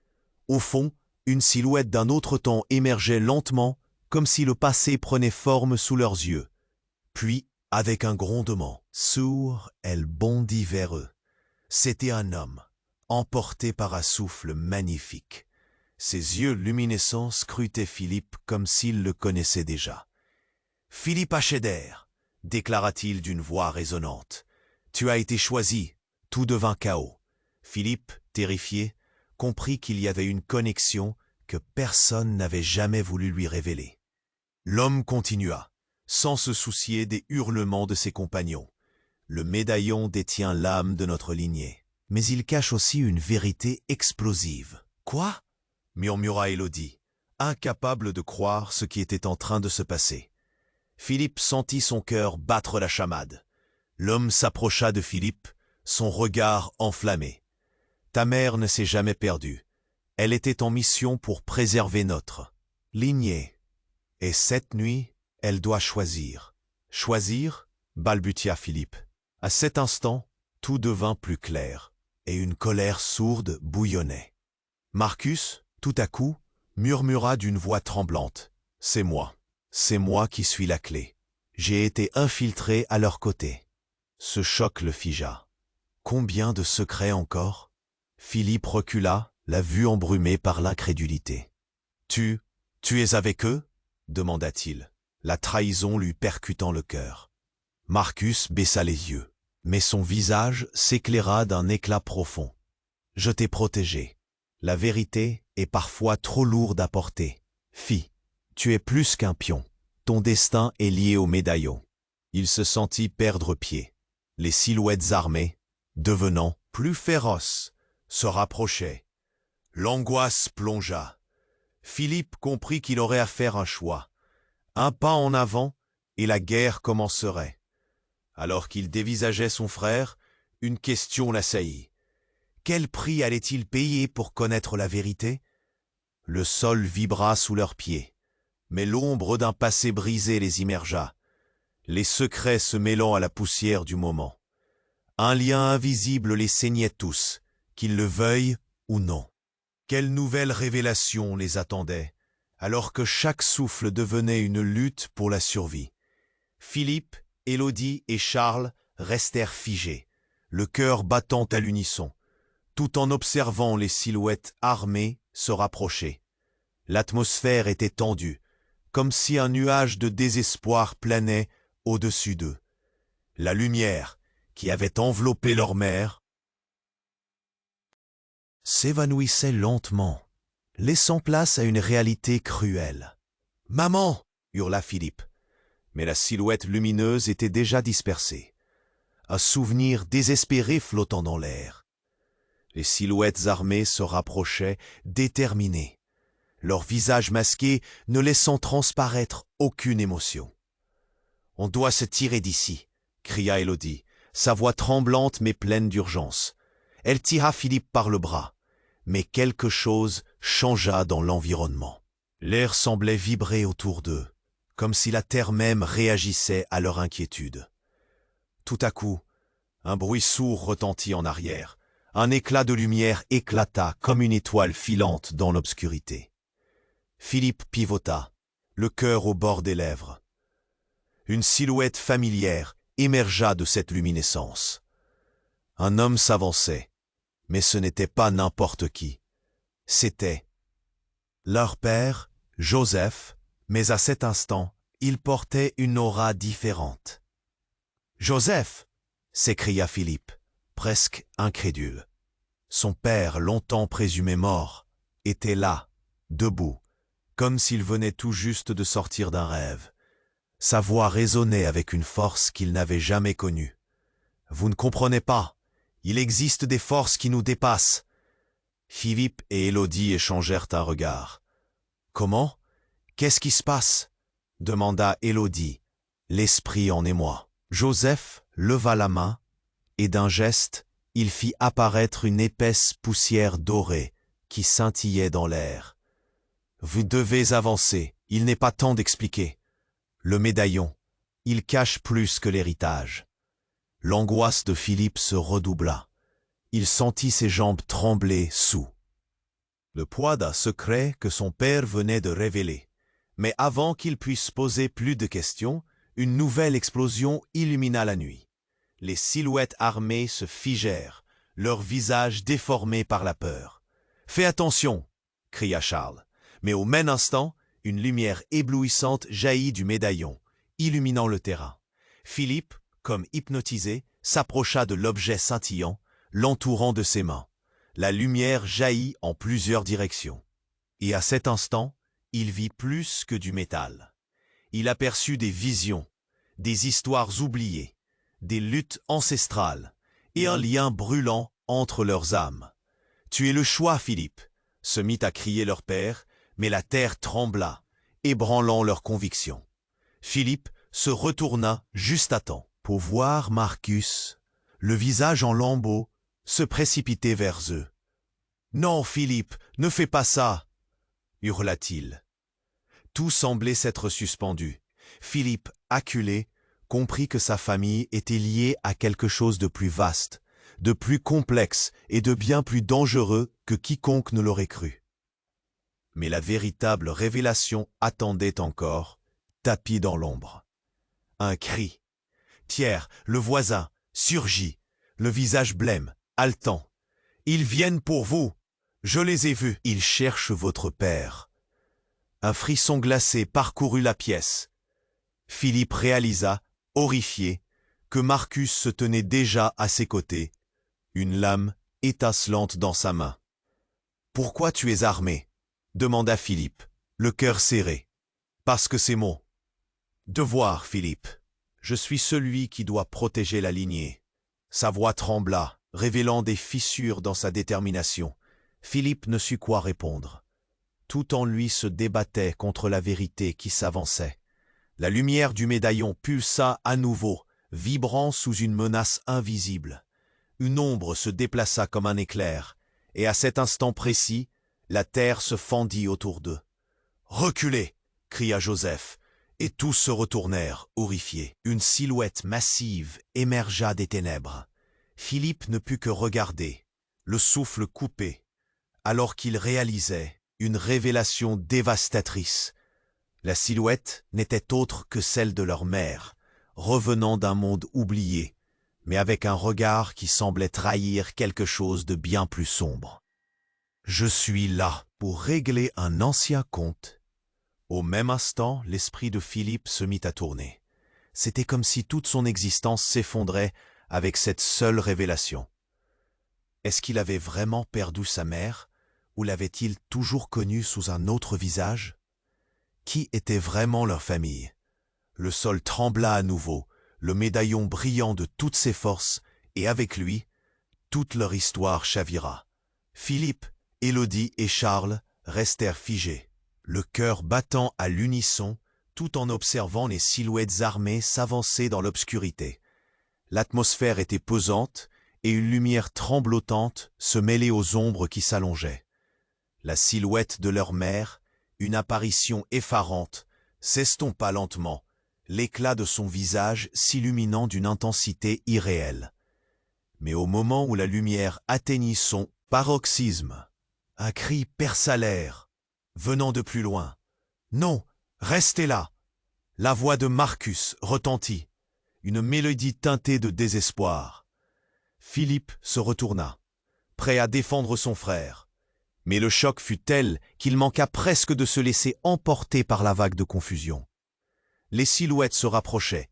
Au fond, une silhouette d'un autre temps émergeait lentement, comme si le passé prenait forme sous leurs yeux. Puis, avec un grondement sourd, elle bondit vers eux. C'était un homme, emporté par un souffle magnifique. Ses yeux luminescents scrutaient Philippe comme s'il le connaissait déjà. « Philippe Achader !» déclara-t-il d'une voix résonnante. « Tu as été choisi. » Tout devint chaos. Philippe, terrifié, comprit qu'il y avait une connexion que personne n'avait jamais voulu lui révéler. L'homme continua, sans se soucier des hurlements de ses compagnons. Le médaillon détient l'âme de notre lignée, mais il cache aussi une vérité explosive. « Quoi ?» murmura Élodie, incapable de croire ce qui était en train de se passer. Philippe sentit son cœur battre la chamade. L'homme s'approcha de Philippe, son regard enflammé. « Ta mère ne s'est jamais perdue. Elle était en mission pour préserver notre lignée. Et cette nuit, elle doit choisir. »« Choisir ?» balbutia Philippe. À cet instant, tout devint plus clair, et une colère sourde bouillonnait. Marcus, tout à coup, murmura d'une voix tremblante. « C'est moi qui suis la clé. J'ai été infiltré à leur côté. » Ce choc le figea. Combien de secrets encore? Philippe recula, la vue embrumée par l'incrédulité. « Tu es avec eux ?» demanda-t-il, la trahison lui percutant le cœur. Marcus baissa les yeux, mais son visage s'éclaira d'un éclat profond. « Je t'ai protégé. La vérité est parfois trop lourde à porter. Fille, tu es plus qu'un pion. Ton destin est lié au médaillon. » Il se sentit perdre pied. Les silhouettes armées, devenant plus féroces, se rapprochaient. L'angoisse plongea. Philippe comprit qu'il aurait à faire un choix. Un pas en avant, et la guerre commencerait. Alors qu'il dévisageait son frère, une question l'assaillit. Quel prix allait-il payer pour connaître la vérité? Le sol vibra sous leurs pieds, mais l'ombre d'un passé brisé les immergea, les secrets se mêlant à la poussière du moment. Un lien invisible les saignait tous, qu'ils le veuillent ou non. Quelle nouvelle révélation les attendait, alors que chaque souffle devenait une lutte pour la survie. Philippe, Élodie et Charles restèrent figés, le cœur battant à l'unisson, tout en observant les silhouettes armées se rapprocher. L'atmosphère était tendue, comme si un nuage de désespoir planait au-dessus d'eux. La lumière, qui avait enveloppé leur mère, s'évanouissait lentement, laissant place à une réalité cruelle. « Maman !» hurla Philippe. Mais la silhouette lumineuse était déjà dispersée, un souvenir désespéré flottant dans l'air. Les silhouettes armées se rapprochaient, déterminées, leurs visages masqués ne laissant transparaître aucune émotion. « On doit se tirer d'ici !» cria Élodie, sa voix tremblante mais pleine d'urgence. Elle tira Philippe par le bras, mais quelque chose changea dans l'environnement. L'air semblait vibrer autour d'eux, comme si la terre même réagissait à leur inquiétude. Tout à coup, un bruit sourd retentit en arrière. Un éclat de lumière éclata comme une étoile filante dans l'obscurité. Philippe pivota, le cœur au bord des lèvres. Une silhouette familière émergea de cette luminescence. Un homme s'avançait, mais ce n'était pas n'importe qui. C'était leur père, Joseph, mais à cet instant, il portait une aura différente. « Joseph !» s'écria Philippe, presque incrédule. Son père, longtemps présumé mort, était là, debout, comme s'il venait tout juste de sortir d'un rêve. Sa voix résonnait avec une force qu'il n'avait jamais connue. « Vous ne comprenez pas. Il existe des forces qui nous dépassent. » Philippe et Élodie échangèrent un regard. « Comment? Qu'est-ce qui se passe ?» demanda Élodie, l'esprit en émoi. Joseph leva la main, et d'un geste, il fit apparaître une épaisse poussière dorée qui scintillait dans l'air. « Vous devez avancer, il n'est pas temps d'expliquer. Le médaillon, il cache plus que l'héritage. » L'angoisse de Philippe se redoubla. Il sentit ses jambes trembler sous le poids d'un secret que son père venait de révéler. Mais avant qu'il puisse poser plus de questions, une nouvelle explosion illumina la nuit. Les silhouettes armées se figèrent, leurs visages déformés par la peur. « Fais attention !» cria Charles. Mais au même instant, une lumière éblouissante jaillit du médaillon, illuminant le terrain. Philippe, comme hypnotisé, s'approcha de l'objet scintillant, l'entourant de ses mains. La lumière jaillit en plusieurs directions. Et à cet instant, il vit plus que du métal. Il aperçut des visions, des histoires oubliées, des luttes ancestrales et un lien brûlant entre leurs âmes. « Tu es le choix, Philippe !» se mit à crier leur père, mais la terre trembla, ébranlant leurs convictions. Philippe se retourna juste à temps pour voir Marcus, le visage en lambeaux, se précipiter vers eux. « Non, Philippe, ne fais pas ça !» hurla-t-il. Tout semblait s'être suspendu. Philippe, acculé, comprit que sa famille était liée à quelque chose de plus vaste, de plus complexe et de bien plus dangereux que quiconque ne l'aurait cru. Mais la véritable révélation attendait encore, tapie dans l'ombre. Un cri. Thiers, le voisin, surgit, le visage blême, haletant. « Ils viennent pour vous! Je les ai vus! Ils cherchent votre père! » Un frisson glacé parcourut la pièce. Philippe réalisa, horrifié, que Marcus se tenait déjà à ses côtés, une lame étincelante dans sa main. « Pourquoi tu es armé ?» demanda Philippe, le cœur serré. « Parce que c'est mon devoir, Philippe. Je suis celui qui doit protéger la lignée. » Sa voix trembla, révélant des fissures dans sa détermination. Philippe ne sut quoi répondre. Tout en lui se débattait contre la vérité qui s'avançait. La lumière du médaillon pulsa à nouveau, vibrant sous une menace invisible. Une ombre se déplaça comme un éclair, et à cet instant précis, la terre se fendit autour d'eux. « Reculez !» cria Joseph, et tous se retournèrent, horrifiés. Une silhouette massive émergea des ténèbres. Philippe ne put que regarder, le souffle coupé, alors qu'il réalisait une révélation dévastatrice. La silhouette n'était autre que celle de leur mère, revenant d'un monde oublié, mais avec un regard qui semblait trahir quelque chose de bien plus sombre. « Je suis là pour régler un ancien compte. » Au même instant, l'esprit de Philippe se mit à tourner. C'était comme si toute son existence s'effondrait avec cette seule révélation. Est-ce qu'il avait vraiment perdu sa mère, ou l'avait-il toujours connue sous un autre visage? Qui était vraiment leur famille? Le sol trembla à nouveau, le médaillon brillant de toutes ses forces, et avec lui, toute leur histoire chavira. Philippe, Élodie et Charles restèrent figés, le cœur battant à l'unisson, tout en observant les silhouettes armées s'avancer dans l'obscurité. L'atmosphère était pesante, et une lumière tremblotante se mêlait aux ombres qui s'allongeaient. La silhouette de leur mère, une apparition effarante, s'estompa lentement, l'éclat de son visage s'illuminant d'une intensité irréelle. Mais au moment où la lumière atteignit son paroxysme, un cri perça l'air, venant de plus loin. « Non, restez là !» La voix de Marcus retentit, une mélodie teintée de désespoir. Philippe se retourna, prêt à défendre son frère. Mais le choc fut tel qu'il manqua presque de se laisser emporter par la vague de confusion. Les silhouettes se rapprochaient,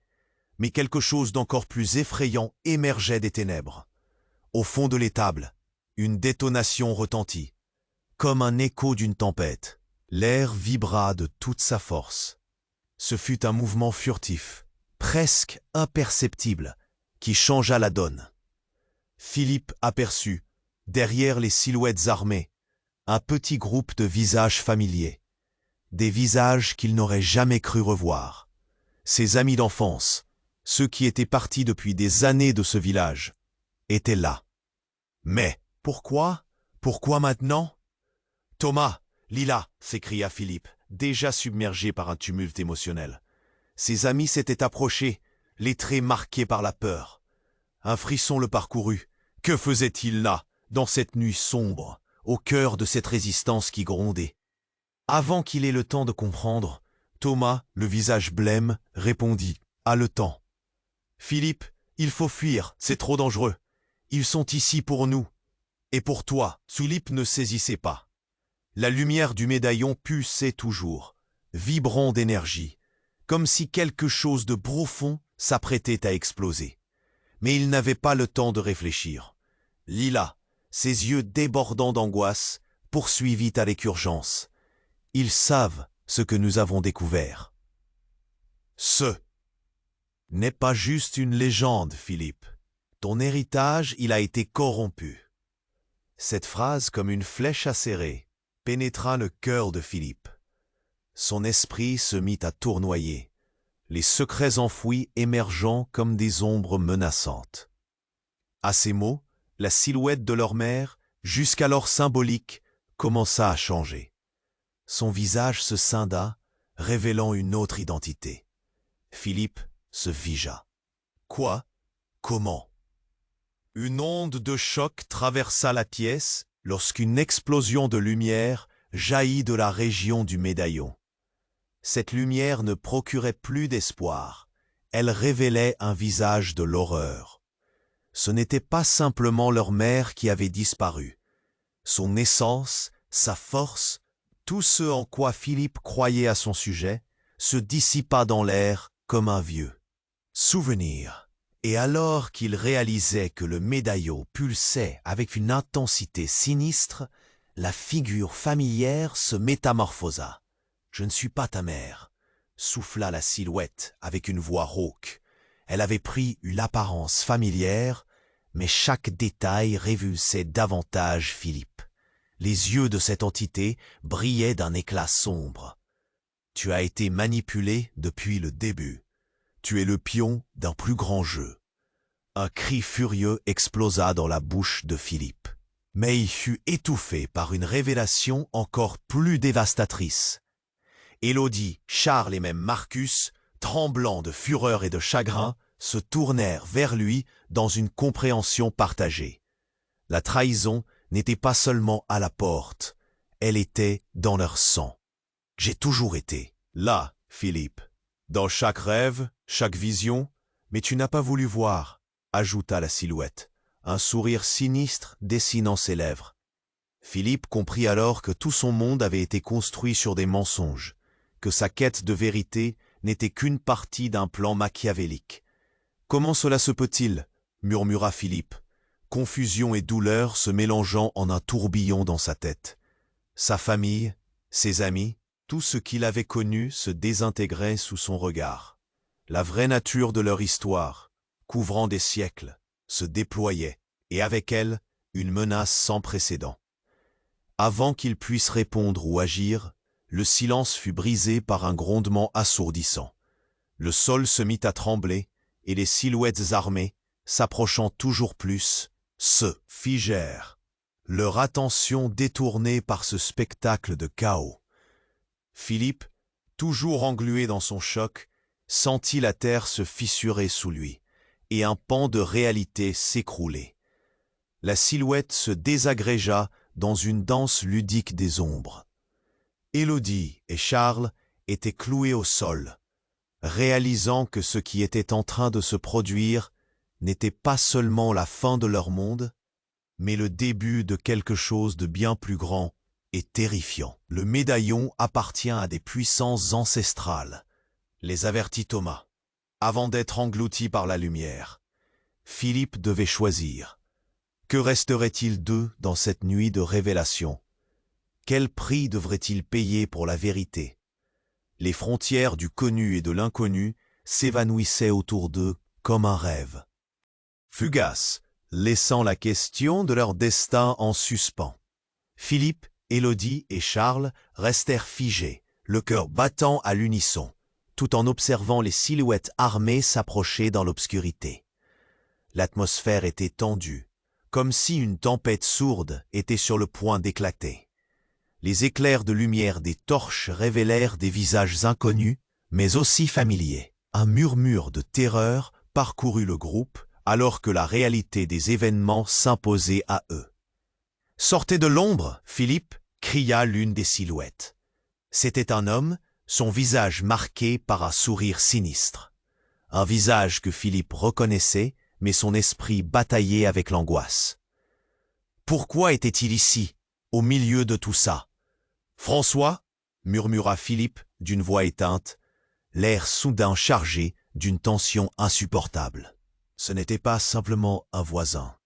mais quelque chose d'encore plus effrayant émergeait des ténèbres. Au fond de l'étable, une détonation retentit, comme un écho d'une tempête. L'air vibra de toute sa force. Ce fut un mouvement furtif, presque imperceptible, qui changea la donne. Philippe aperçut, derrière les silhouettes armées, un petit groupe de visages familiers. Des visages qu'il n'aurait jamais cru revoir. Ses amis d'enfance, ceux qui étaient partis depuis des années de ce village, étaient là. Mais pourquoi? Pourquoi maintenant? Thomas, Lila, s'écria Philippe, déjà submergé par un tumulte émotionnel. Ses amis s'étaient approchés, les traits marqués par la peur. Un frisson le parcourut. Que faisait-il là, dans cette nuit sombre, au cœur de cette résistance qui grondait? Avant qu'il ait le temps de comprendre, Thomas, le visage blême, répondit, haletant. « Philippe, il faut fuir, c'est trop dangereux. Ils sont ici pour nous. Et pour toi. » Philippe ne saisissait pas. La lumière du médaillon pulsait toujours, vibrant d'énergie, comme si quelque chose de profond s'apprêtait à exploser. Mais il n'avait pas le temps de réfléchir. Lila, ses yeux débordant d'angoisse, poursuivit avec urgence. Ils savent ce que nous avons découvert. Ce n'est pas juste une légende, Philippe. Ton héritage, il a été corrompu. Cette phrase, comme une flèche acérée, pénétra le cœur de Philippe. Son esprit se mit à tournoyer, les secrets enfouis émergeant comme des ombres menaçantes. À ces mots, la silhouette de leur mère, jusqu'alors symbolique, commença à changer. Son visage se scinda, révélant une autre identité. Philippe se figea. Quoi? Comment? Une onde de choc traversa la pièce lorsqu'une explosion de lumière jaillit de la région du médaillon. Cette lumière ne procurait plus d'espoir, elle révélait un visage de l'horreur. Ce n'était pas simplement leur mère qui avait disparu. Son essence, sa force, tout ce en quoi Philippe croyait à son sujet, se dissipa dans l'air comme un vieux souvenir. Et alors qu'il réalisait que le médaillon pulsait avec une intensité sinistre, la figure familière se métamorphosa. « Je ne suis pas ta mère », souffla la silhouette avec une voix rauque. Elle avait pris une apparence familière, mais chaque détail révulsait davantage Philippe. Les yeux de cette entité brillaient d'un éclat sombre. « Tu as été manipulé depuis le début. Tu es le pion d'un plus grand jeu. » Un cri furieux explosa dans la bouche de Philippe. Mais il fut étouffé par une révélation encore plus dévastatrice. Élodie, Charles et même Marcus, tremblants de fureur et de chagrin, se tournèrent vers lui dans une compréhension partagée. La trahison n'était pas seulement à la porte, elle était dans leur sang. J'ai toujours été là, Philippe, dans chaque rêve, chaque vision, mais tu n'as pas voulu voir, ajouta la silhouette, un sourire sinistre dessinant ses lèvres. Philippe comprit alors que tout son monde avait été construit sur des mensonges, que sa quête de vérité n'était qu'une partie d'un plan machiavélique. « Comment cela se peut-il » murmura Philippe, confusion et douleur se mélangeant en un tourbillon dans sa tête. Sa famille, ses amis, tout ce qu'il avait connu se désintégrait sous son regard. La vraie nature de leur histoire, couvrant des siècles, se déployait, et avec elle, une menace sans précédent. Avant qu'il puisse répondre ou agir, le silence fut brisé par un grondement assourdissant. Le sol se mit à trembler, et les silhouettes armées, s'approchant toujours plus, se figèrent, leur attention détournée par ce spectacle de chaos. Philippe, toujours englué dans son choc, sentit la terre se fissurer sous lui, et un pan de réalité s'écrouler. La silhouette se désagrégea dans une danse ludique des ombres. Élodie et Charles étaient cloués au sol, réalisant que ce qui était en train de se produire n'était pas seulement la fin de leur monde, mais le début de quelque chose de bien plus grand et terrifiant. Le médaillon appartient à des puissances ancestrales, les avertit Thomas. Avant d'être englouti par la lumière, Philippe devait choisir. Que resterait-il d'eux dans cette nuit de révélation? Quel prix devrait-il payer pour la vérité? Les frontières du connu et de l'inconnu s'évanouissaient autour d'eux comme un rêve. Fugace, laissant la question de leur destin en suspens. Philippe, Élodie et Charles restèrent figés, le cœur battant à l'unisson, tout en observant les silhouettes armées s'approcher dans l'obscurité. L'atmosphère était tendue, comme si une tempête sourde était sur le point d'éclater. Les éclairs de lumière des torches révélèrent des visages inconnus, mais aussi familiers. Un murmure de terreur parcourut le groupe, alors que la réalité des événements s'imposait à eux. « Sortez de l'ombre, Philippe !» cria l'une des silhouettes. C'était un homme, son visage marqué par un sourire sinistre. Un visage que Philippe reconnaissait, mais son esprit bataillait avec l'angoisse. Pourquoi était-il ici, au milieu de tout ça? « François » murmura Philippe d'une voix éteinte, l'air soudain chargé d'une tension insupportable. Ce n'était pas simplement un voisin.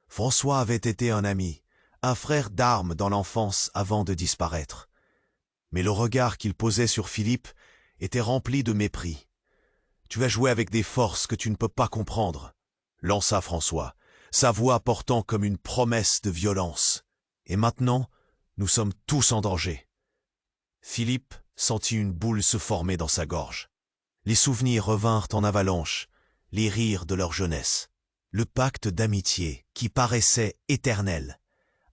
François avait été un ami, un frère d'armes dans l'enfance avant de disparaître. Mais le regard qu'il posait sur Philippe était rempli de mépris. « Tu as joué avec des forces que tu ne peux pas comprendre », lança François, sa voix portant comme une promesse de violence. « Et maintenant, nous sommes tous en danger. » Philippe sentit une boule se former dans sa gorge. Les souvenirs revinrent en avalanche, les rires de leur jeunesse, le pacte d'amitié qui paraissait éternel,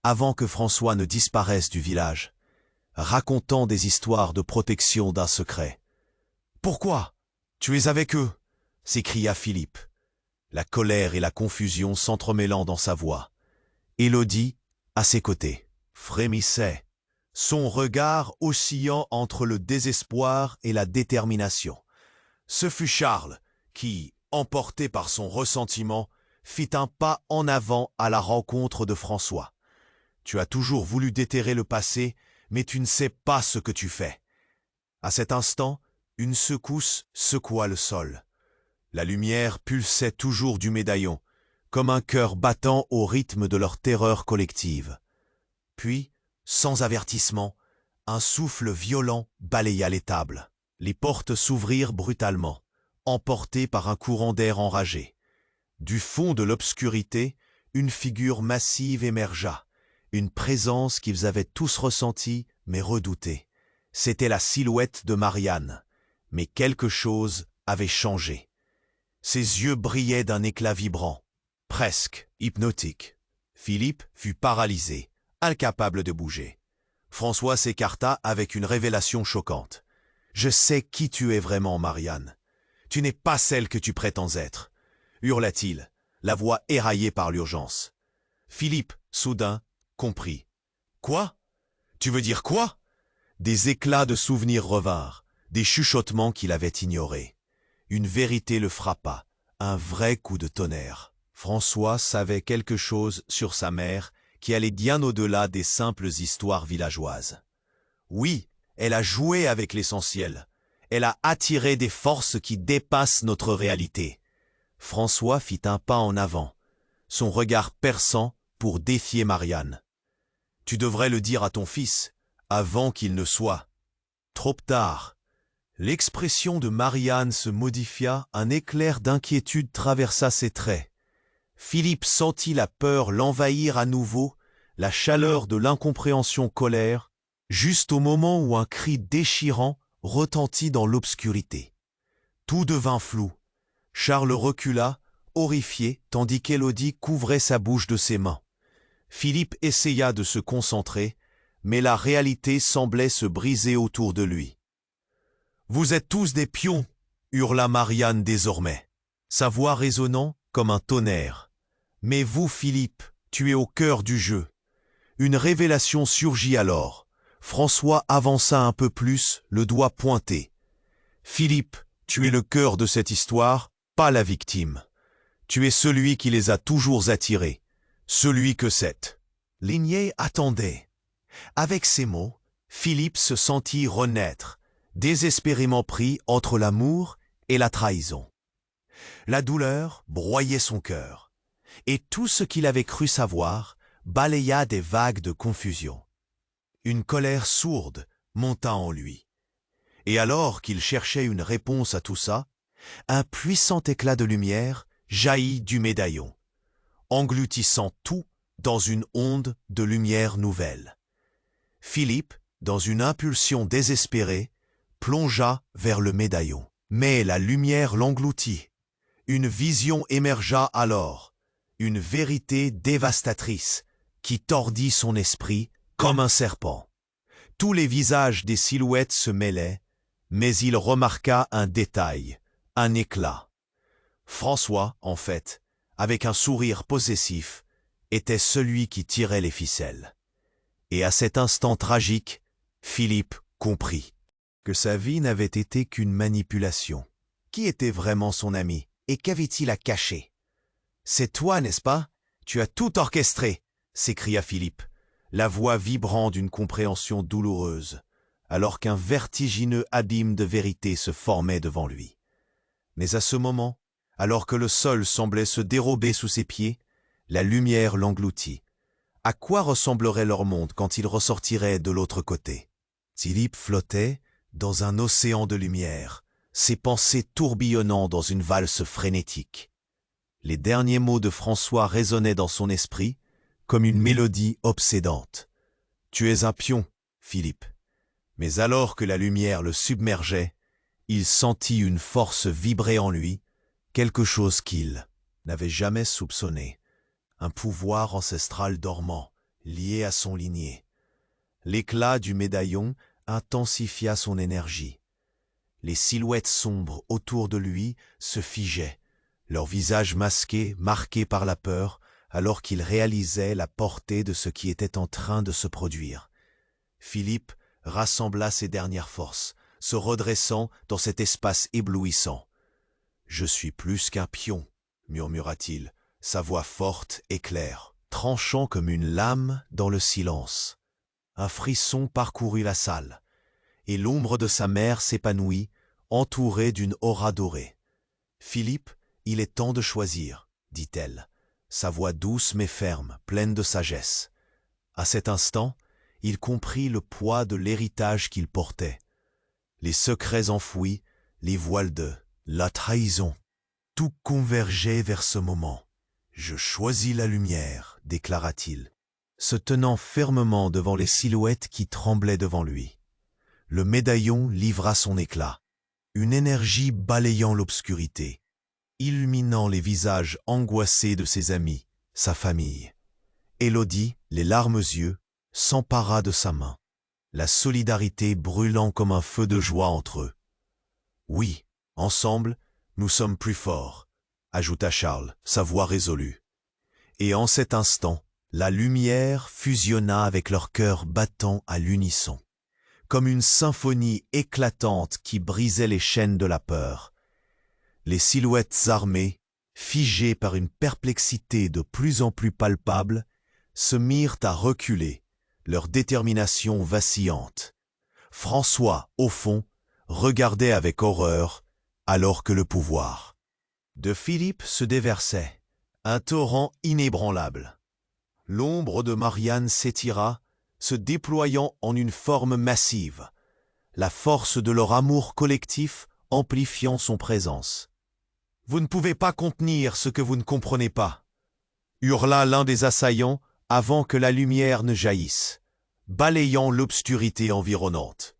avant que François ne disparaisse du village, racontant des histoires de protection d'un secret. « Pourquoi? Tu es avec eux » s'écria Philippe, la colère et la confusion s'entremêlant dans sa voix. Élodie, à ses côtés, frémissait, son regard oscillant entre le désespoir et la détermination. Ce fut Charles qui, emporté par son ressentiment, fit un pas en avant à la rencontre de François. « Tu as toujours voulu déterrer le passé, mais tu ne sais pas ce que tu fais. » À cet instant, une secousse secoua le sol. La lumière pulsait toujours du médaillon, comme un cœur battant au rythme de leur terreur collective. Puis, sans avertissement, un souffle violent balaya les tables. Les portes s'ouvrirent brutalement, emportées par un courant d'air enragé. Du fond de l'obscurité, une figure massive émergea, une présence qu'ils avaient tous ressentie mais redoutée. C'était la silhouette de Marianne, mais quelque chose avait changé. Ses yeux brillaient d'un éclat vibrant, presque hypnotique. Philippe fut paralysé, incapable de bouger. François s'écarta avec une révélation choquante. « Je sais qui tu es vraiment, Marianne. Tu n'es pas celle que tu prétends être » hurla-t-il, la voix éraillée par l'urgence. Philippe, soudain, comprit. « Quoi? Tu veux dire quoi ?» Des éclats de souvenirs revinrent, des chuchotements qu'il avait ignorés. Une vérité le frappa, un vrai coup de tonnerre. François savait quelque chose sur sa mère qui allait bien au-delà des simples histoires villageoises. Oui, elle a joué avec l'essentiel. Elle a attiré des forces qui dépassent notre réalité. François fit un pas en avant, son regard perçant pour défier Marianne. « Tu devrais le dire à ton fils, avant qu'il ne soit trop tard. » L'expression de Marianne se modifia, un éclair d'inquiétude traversa ses traits. Philippe sentit la peur l'envahir à nouveau, la chaleur de l'incompréhension colère, juste au moment où un cri déchirant retentit dans l'obscurité. Tout devint flou. Charles recula, horrifié, tandis qu'Élodie couvrait sa bouche de ses mains. Philippe essaya de se concentrer, mais la réalité semblait se briser autour de lui. « Vous êtes tous des pions !» hurla Marianne désormais, sa voix résonnant comme un tonnerre. « Mais vous, Philippe, tu es au cœur du jeu. » Une révélation surgit alors. François avança un peu plus, le doigt pointé. « Philippe, tu es le cœur de cette histoire, pas la victime. Tu es celui qui les a toujours attirés, celui que cette lignée attendait. » Avec ces mots, Philippe se sentit renaître, désespérément pris entre l'amour et la trahison. La douleur broyait son cœur, et tout ce qu'il avait cru savoir balaya des vagues de confusion. Une colère sourde monta en lui. Et alors qu'il cherchait une réponse à tout ça, un puissant éclat de lumière jaillit du médaillon, engloutissant tout dans une onde de lumière nouvelle. Philippe, dans une impulsion désespérée, plongea vers le médaillon. Mais la lumière l'engloutit. Une vision émergea alors, une vérité dévastatrice qui tordit son esprit comme un serpent. Tous les visages des silhouettes se mêlaient, mais il remarqua un détail, un éclat. François, en fait, avec un sourire possessif, était celui qui tirait les ficelles. Et à cet instant tragique, Philippe comprit que sa vie n'avait été qu'une manipulation. Qui était vraiment son ami et qu'avait-il à cacher? « C'est toi, n'est-ce pas? Tu as tout orchestré !» s'écria Philippe, la voix vibrant d'une compréhension douloureuse, alors qu'un vertigineux abîme de vérité se formait devant lui. Mais à ce moment, alors que le sol semblait se dérober sous ses pieds, la lumière l'engloutit. À quoi ressemblerait leur monde quand ils ressortiraient de l'autre côté? Philippe flottait dans un océan de lumière, ses pensées tourbillonnant dans une valse frénétique. Les derniers mots de François résonnaient dans son esprit comme une mélodie obsédante. « Tu es un pion, Philippe. » Mais alors que la lumière le submergeait, il sentit une force vibrer en lui, quelque chose qu'il n'avait jamais soupçonné, un pouvoir ancestral dormant, lié à son lignée. L'éclat du médaillon intensifia son énergie. Les silhouettes sombres autour de lui se figeaient, leurs visages masqués, marqués par la peur, alors qu'il réalisait la portée de ce qui était en train de se produire. Philippe rassembla ses dernières forces, se redressant dans cet espace éblouissant. « Je suis plus qu'un pion, » murmura-t-il, sa voix forte et claire, tranchant comme une lame dans le silence. Un frisson parcourut la salle, et l'ombre de sa mère s'épanouit, entourée d'une aura dorée. « Philippe, il est temps de choisir, » dit-elle, sa voix douce mais ferme, pleine de sagesse. À cet instant, il comprit le poids de l'héritage qu'il portait. Les secrets enfouis, les voiles de la trahison. Tout convergeait vers ce moment. « Je choisis la lumière », déclara-t-il, se tenant fermement devant les silhouettes qui tremblaient devant lui. Le médaillon livra son éclat, une énergie balayant l'obscurité, illuminant les visages angoissés de ses amis, sa famille. Élodie, les larmes aux yeux, s'empara de sa main, la solidarité brûlant comme un feu de joie entre eux. « Oui, ensemble, nous sommes plus forts », ajouta Charles, sa voix résolue. Et en cet instant, la lumière fusionna avec leurs cœurs battant à l'unisson, comme une symphonie éclatante qui brisait les chaînes de la peur. Les silhouettes armées, figées par une perplexité de plus en plus palpable, se mirent à reculer, leur détermination vacillante. François, au fond, regardait avec horreur, alors que le pouvoir de Philippe se déversait, un torrent inébranlable. L'ombre de Marianne s'étira, se déployant en une forme massive, la force de leur amour collectif amplifiant son présence. « Vous ne pouvez pas contenir ce que vous ne comprenez pas !» hurla l'un des assaillants avant que la lumière ne jaillisse, balayant l'obscurité environnante.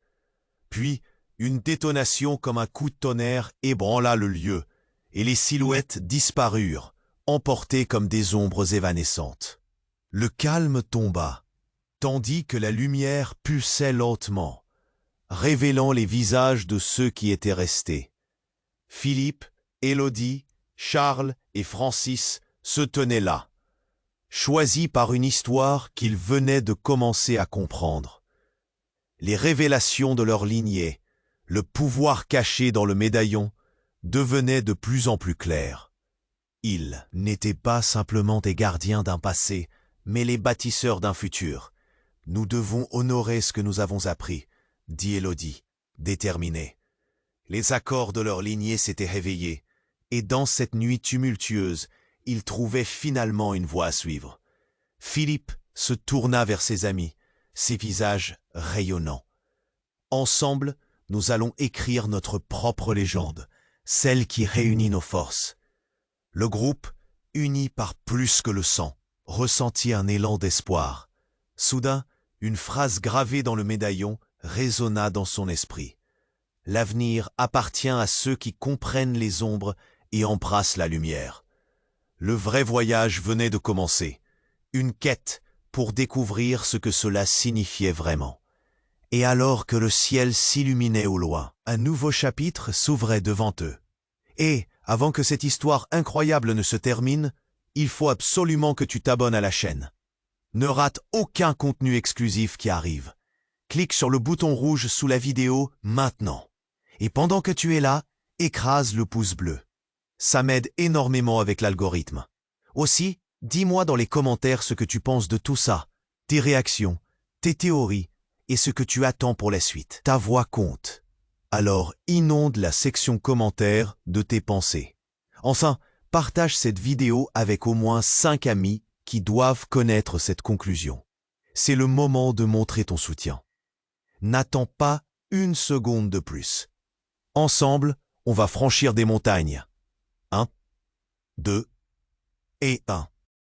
Puis, une détonation comme un coup de tonnerre ébranla le lieu, et les silhouettes disparurent, emportées comme des ombres évanescentes. Le calme tomba, tandis que la lumière pulsait lentement, révélant les visages de ceux qui étaient restés. Philippe, Élodie, Charles et Francis se tenaient là, choisis par une histoire qu'ils venaient de commencer à comprendre. Les révélations de leur lignée, le pouvoir caché dans le médaillon, devenaient de plus en plus clairs. Ils n'étaient pas simplement des gardiens d'un passé, mais les bâtisseurs d'un futur. « Nous devons honorer ce que nous avons appris », dit Élodie, déterminée. Les accords de leur lignée s'étaient réveillés, et dans cette nuit tumultueuse, ils trouvaient finalement une voie à suivre. Philippe se tourna vers ses amis, ses visages rayonnants. Ensemble, nous allons écrire notre propre légende, celle qui réunit nos forces. Le groupe, uni par plus que le sang, ressentit un élan d'espoir. Soudain, une phrase gravée dans le médaillon résonna dans son esprit. L'avenir appartient à ceux qui comprennent les ombres et embrassent la lumière. Le vrai voyage venait de commencer, une quête pour découvrir ce que cela signifiait vraiment. Et alors que le ciel s'illuminait au loin, un nouveau chapitre s'ouvrait devant eux. Et, avant que cette histoire incroyable ne se termine, il faut absolument que tu t'abonnes à la chaîne. Ne rate aucun contenu exclusif qui arrive. Clique sur le bouton rouge sous la vidéo maintenant. Et pendant que tu es là, écrase le pouce bleu. Ça m'aide énormément avec l'algorithme. Aussi, dis-moi dans les commentaires ce que tu penses de tout ça, tes réactions, tes théories et ce que tu attends pour la suite. Ta voix compte. Alors inonde la section commentaires de tes pensées. Enfin, partage cette vidéo avec au moins 5 amis qui doivent connaître cette conclusion. C'est le moment de montrer ton soutien. N'attends pas une seconde de plus. Ensemble, on va franchir des montagnes. 1, 2 et 1.